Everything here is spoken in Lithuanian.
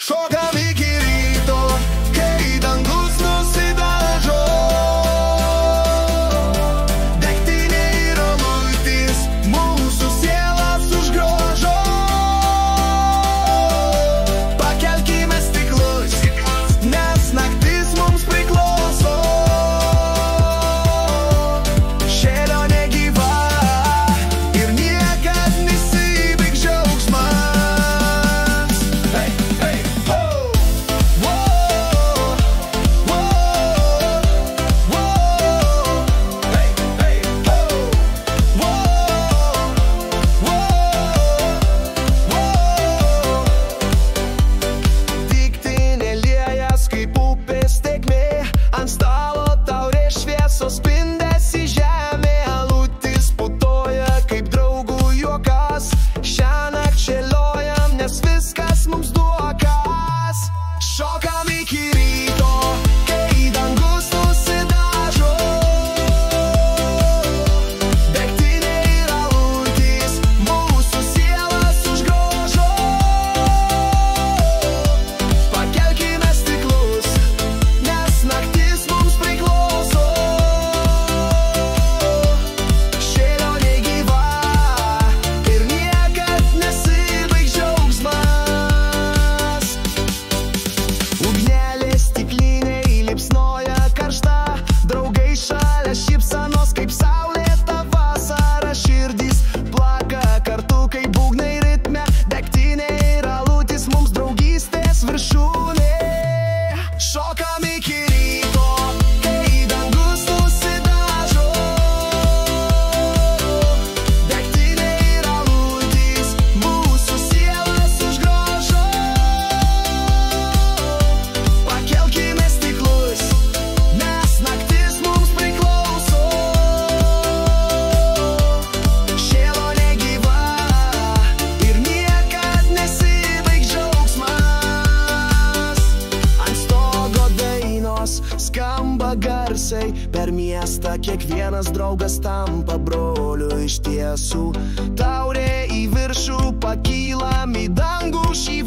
Šokam iki ryto, kai dangus nusidažo. Degtinė ir alutys mūsų sielas užgrožo. Pakelkime stiklus, nes naktis mums priklauso. Šėlio negyva ir niekad nesibaigs džiaugsmas. Degtinė liejas kaip upės tėkmė, ant stalo taurė šviesos spindesi žemė, alutis putoja kaip draugų juokas. Šiąnakt šėliojam, nes viskas mums duokas. Šokam iki ryto, kai dangus nusidažo. Degtinė ir alutys mūsų sielas užgrožo. Pakelkime stiklus, nes naktis mums priklauso. Šėlio negyva ir niekad nesibaigs džiaugsmas. Ugnelė stikliniai liepsnoja karšta, draugai šalia šypsenos kaip saulėta vasara. Širdys plaka kartu kaip būgnai ritme, degtinė ir alutis mums draugystės viršūnė. Šokam iki ryto, kai dangus nusidažo. Degtinė ir alutys mūsų sielas užgrožo. Pakelkime stiklus, nes naktis mums priklauso. Šėlo negyva ir niekad nesibaigs džiaugsmas. Ant stogo dainos skamba garsiai, per miestą kiekvienas draugas tampa broliu iš tiesų. Taurė į viršų, pakylam į dangų šį